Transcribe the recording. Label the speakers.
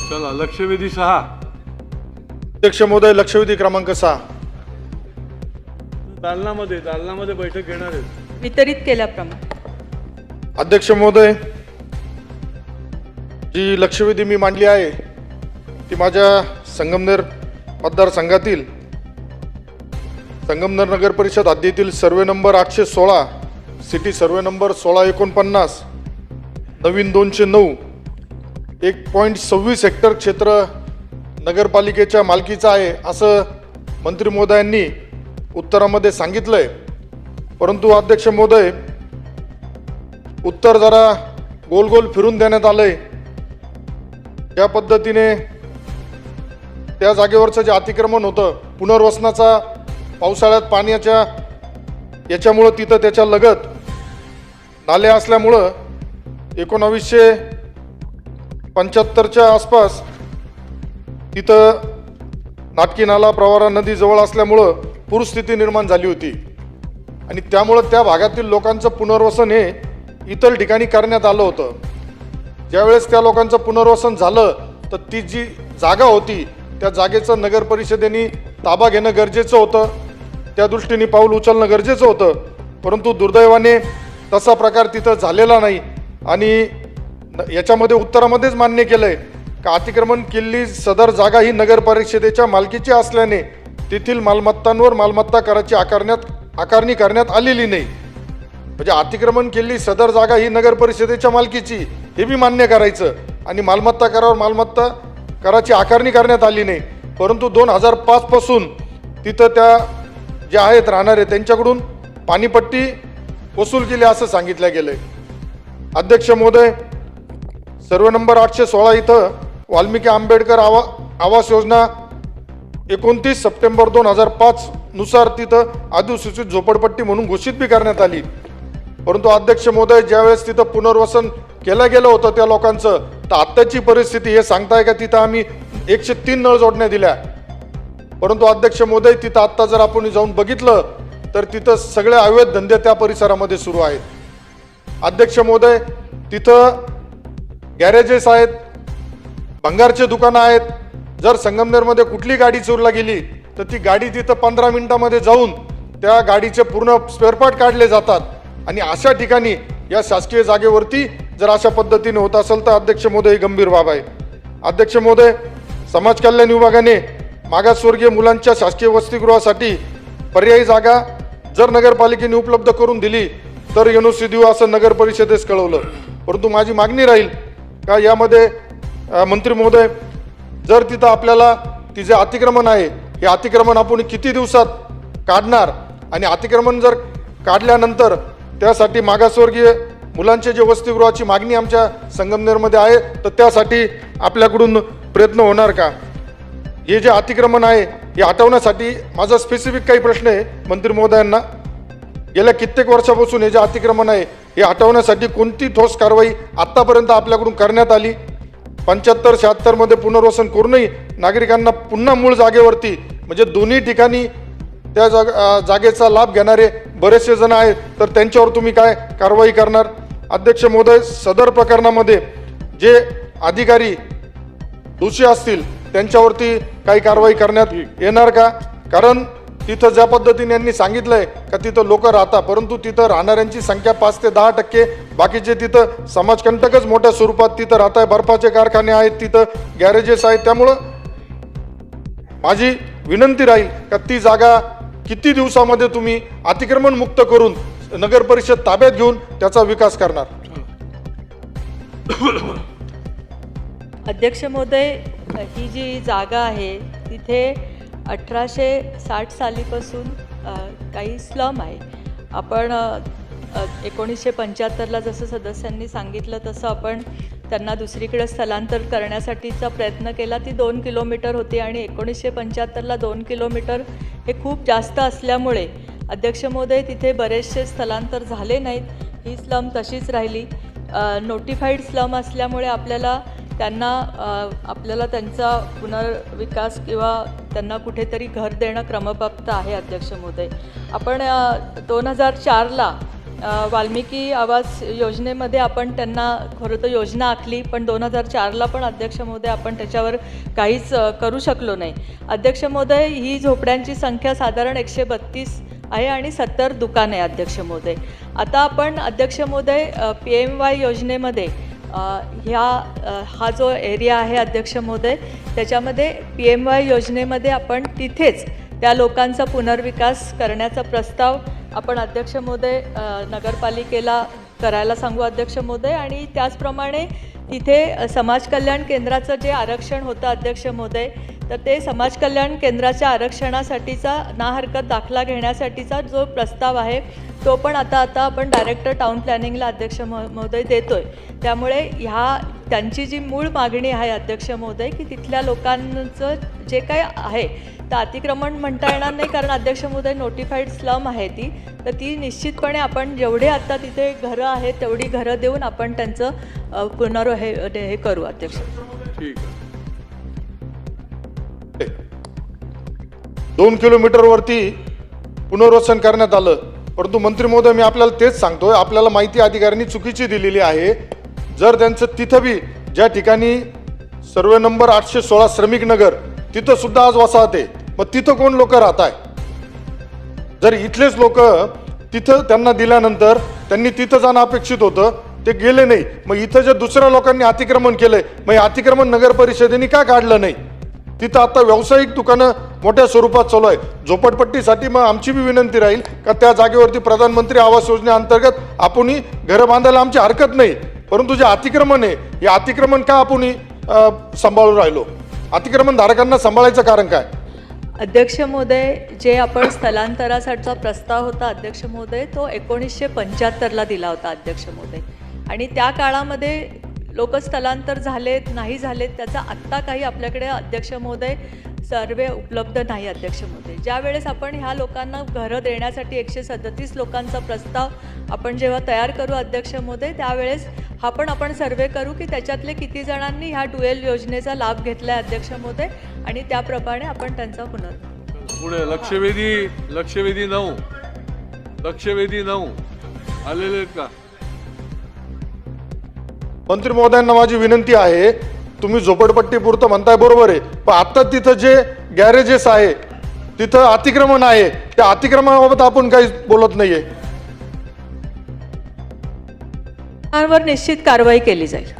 Speaker 1: चला लक्षवेधी 6.
Speaker 2: अध्यक्ष महोदय, लक्षवेधी क्रमांक 6.
Speaker 1: दालनामध्ये बैठक घेणार आहेत.
Speaker 3: वितरित केल्याप्रमाणे.
Speaker 2: अध्यक्ष महोदय, जी लक्षवेधी मी मांडली आहे ती माझ्या संगमनेर मतदारसंघातील संगमनेर नगर परिषद हद्दीतील survey number 816, city survey number 1649, नवीन 209, 1.26 हेक्टर क्षेत्र नगरपालिकेच्या मालकीचं आहे असं मंत्री महोदयांनी उत्तरामध्ये सांगितलंय. परंतु अध्यक्ष महोदय, उत्तर जरा गोल गोल फिरून देण्यात आलंय. त्या पद्धतीने त्या जागेवरचं जे अतिक्रमण होतं, पुनर्वसनाचा पावसाळ्यात पाण्याच्या याच्यामुळं तिथं त्याच्या लगत नाले असल्यामुळं 1975च्या आसपास तिथं नाटकी नाला प्रवरा नदी जवळ असल्यामुळं पूरस्थिती निर्माण झाली होती आणि त्यामुळं त्या भागातील लोकांचं पुनर्वसन हे इतर ठिकाणी करण्यात आलं होतं. ज्यावेळेस त्या लोकांचं पुनर्वसन झालं तर ती जी जागा होती त्या जागेचं नगर परिषदेने ताबा घेणं गरजेचं होतं, त्या दृष्टीने पाऊल उचलणं गरजेचं होतं. परंतु दुर्दैवाने तसा प्रकार तिथं झालेला नाही आणि याच्यामध्ये उत्तरामध्येच मान्य केलंय का अतिक्रमण केलेली सदर जागा ही नगर परिषदेच्या मालकीची असल्याने तेथील मालमत्तांवर मालमत्ता कराची आकारणी करण्यात आलेली नाही. म्हणजे अतिक्रमण केलेली सदर जागा ही नगर परिषदेच्या मालकीची हे बी मान्य करायचं आणि मालमत्ता करावर मालमत्ता कराची आकारणी करण्यात आली नाही. परंतु 2005 पासून तिथं त्या ज्या आहेत राहणारे त्यांच्याकडून पाणीपट्टी वसूल केली असं सांगितलं गेलंय. अध्यक्ष महोदय, सर्वे नंबर 816 इथं वाल्मिकी आंबेडकर आवास योजना 29 सप्टेंबर 2005 नुसार तिथं अधिसूचित झोपडपट्टी म्हणून घोषित बी करण्यात आली. परंतु अध्यक्ष महोदय, ज्यावेळेस तिथं पुनर्वसन केलं गेलं होतं त्या लोकांचं, तर आत्ताची परिस्थिती हे सांगताय का तिथं आम्ही 103 नळ जोडण्या दिल्या. परंतु अध्यक्ष महोदय, तिथं आत्ता जर आपण जाऊन बघितलं तर तिथं सगळे अवैध धंदे त्या परिसरामध्ये सुरू आहेत. अध्यक्ष महोदय, तिथं गॅरेजेस आहेत, भंगारचे दुकानं आहेत. जर संगमनेरमध्ये कुठली गाडी चोरीला गेली तर ती गाडी तिथं 15 मिनिटामध्ये जाऊन त्या गाडीचे पूर्ण स्पेअरपार्ट काढले जातात आणि अशा ठिकाणी या शासकीय जागेवरती जर अशा पद्धतीने होत असेल तर अध्यक्ष महोदय ही गंभीर बाब आहे. अध्यक्ष महोदय, समाज कल्याण विभागाने मागासवर्गीय मुलांच्या शासकीय वसतिगृहासाठी पर्यायी जागा जर नगरपालिकेने उपलब्ध करून दिली तर एनओसी देऊ असं नगर परिषदेस कळवलं. परंतु माझी मागणी राहील का यामध्ये मंत्री महोदय, जर तिथं आपल्याला ती जे अतिक्रमण आहे हे अतिक्रमण आपण किती दिवसात काढणार आणि अतिक्रमण जर काढल्यानंतर त्यासाठी मागासवर्गीय मुलांचे जे वसतिगृहाची मागणी आमच्या संगमनेरमध्ये आहे तर त्यासाठी आपल्याकडून प्रयत्न होणार का? हे जे अतिक्रमण आहे हे हटवण्यासाठी माझा स्पेसिफिक काही प्रश्न आहे मंत्री महोदयांना. गेल्या कित्येक वर्षापासून हे जे अतिक्रमण आहे हे हटवण्यासाठी कोणती ठोस कारवाई आत्तापर्यंत आपल्याकडून करण्यात आली? 75-76 मध्ये पुनर्वसन करूनही नागरिकांना पुन्हा मूळ जागेवरती म्हणजे दोन्ही ठिकाणी त्या जागेचा लाभ घेणारे बरेचसे जण आहेत, तर त्यांच्यावर तुम्ही काय कारवाई करणार? अध्यक्ष महोदय, सदर प्रकरणामध्ये जे अधिकारी दोषी असतील त्यांच्यावरती काही कारवाई करण्यात येणार का? कारण तिथं ज्या पद्धतीने यांनी सांगितलंय का तिथं लोक राहतात, परंतु तिथं राहणाऱ्यांची संख्या 5 ते 10%, बाकीचे तिथं समाजकंटकच मोठ्या स्वरूपात तिथं राहत आहे. बर्फाचे कारखाने आहेत, तिथं गॅरेजेस आहेत. त्यामुळं माझी विनंती राहील का ती जागा किती दिवसामध्ये तुम्ही अतिक्रमण मुक्त करून नगर परिषद ताब्यात घेऊन त्याचा विकास करणार?
Speaker 3: अध्यक्ष महोदय, ही जी जागा आहे तिथे 1860 सालीपासून काही स्लम आहे. आपण 1975ला जसं सदस्यांनी सांगितलं तसं आपण त्यांना दुसरीकडे स्थलांतर करण्यासाठीचा प्रयत्न केला. ती 2 किलोमीटर होती आणि 1975ला 2 किलोमीटर हे खूप जास्त असल्यामुळे अध्यक्ष महोदय तिथे बरेचसे स्थलांतर झाले नाहीत. ही स्लम तशीच राहिली. नोटिफाईड स्लम असल्यामुळे आपल्याला त्यांचा पुनर्विकास किंवा त्यांना कुठेतरी घर देणं क्रमप्राप्त आहे. अध्यक्ष महोदय, आपण 2004ला वाल्मिकी आवास योजनेमध्ये आपण त्यांना खरं तर योजना आखली, पण 2004ला पण अध्यक्ष महोदय आपण त्याच्यावर काहीच करू शकलो नाही. अध्यक्ष महोदय, ही झोपड्यांची संख्या साधारण 132 आहे आणि 70 दुकाने आहे अध्यक्ष महोदय. आता आपण अध्यक्ष महोदय PMY योजनेमध्ये हा जो एरिया आहे अध्यक्ष महोदय, त्याच्यामध्ये PMY योजनेमध्ये आपण तिथेच त्या लोकांचा पुनर्विकास करण्याचा प्रस्ताव आपण अध्यक्ष महोदय नगरपालिकेला करायला सांगू अध्यक्ष महोदय. आणि त्याचप्रमाणे तिथे समाज कल्याण केंद्राचं जे आरक्षण होतं अध्यक्ष महोदय, तर ते समाज कल्याण केंद्राच्या आरक्षणासाठीचा ना हरकत दाखला घेण्यासाठीचा जो प्रस्ताव आहे तो पण आता आपण डायरेक्टर टाउन प्लॅनिंगला अध्यक्ष महोदय देतोय. त्यामुळे त्यांची जी मूळ मागणी आहे अध्यक्ष महोदय की तिथल्या लोकांचं जे काय आहे तर अतिक्रमण म्हणता येणार नाही, कारण अध्यक्ष महोदय नोटिफाईड स्लम आहे ती, तर ती निश्चितपणे आपण जेवढे आता तिथे घरं आहेत तेवढी घरं देऊन आपण त्यांचं हे करू अध्यक्ष.
Speaker 1: ठीक आहे.
Speaker 2: 2 किलोमीटरवरती पुनर्वसन करण्यात आलं, परंतु मंत्री महोदय मी आपल्याला तेच सांगतोय, आपल्याला माहिती अधिकाऱ्यांनी चुकीची दिलेली आहे. जर त्यांचं तिथं बी ज्या ठिकाणी सर्वे नंबर 816 श्रमिक नगर तिथं सुद्धा आज वसाहत आहे, मग तिथं कोण लोक राहत आहे? जर इथलेच लोक तिथं त्यांना दिल्यानंतर त्यांनी तिथं जाणं अपेक्षित होतं, ते गेले नाही, मग इथं जे दुसऱ्या लोकांनी अतिक्रमण केलंय मग अतिक्रमण नगर परिषदेने का काढलं नाही? तिथं आता व्यावसायिक दुकानं मोठ्या स्वरूपात चालू आहे. झोपडपट्टीसाठी मग आमची बी विनंती राहील का त्या जागेवरती प्रधानमंत्री आवास योजनेअंतर्गत आपण घरं बांधायला आमची हरकत नाही, परंतु जे अतिक्रमण आहे हे अतिक्रमण का आपण सांभाळून राहिलो? अतिक्रमण धारकांना सांभाळायचं कारण काय?
Speaker 3: अध्यक्ष महोदय, जे आपण स्थलांतरासाठीचा प्रस्ताव होता अध्यक्ष महोदय तो 1975ला दिला होता अध्यक्ष महोदय, आणि त्या काळामध्ये लोक स्थलांतर झालेत नाही झालेत त्याचा आत्ता काही आपल्याकडे अध्यक्ष महोदय सर्वे उपलब्ध नाही अध्यक्ष महोदय. ज्या वेळेस आपण ह्या लोकांना घरं देण्यासाठी 137 लोकांचा प्रस्ताव आपण जेव्हा तयार करू अध्यक्ष महोदय, त्यावेळेस आपण सर्वे करू की त्याच्यातले किती जणांनी ह्या डुएल योजनेचा लाभ घेतला आहे अध्यक्ष महोदय, आणि त्याप्रमाणे आपण त्यांचा
Speaker 1: पुढे लक्षवेधी 9 आलेले आहेत का?
Speaker 2: मंत्री महोदयांना माझी विनंती आहे, तुम्ही झोपडपट्टी पुरतं म्हणताय बरोबर आहे, पण आता तिथं जे गॅरेजेस आहे तिथं अतिक्रमण आहे, त्या अतिक्रमणाबाबत आपण काही बोलत नाहीये.
Speaker 3: वर निश्चित कारवाई केली जाईल.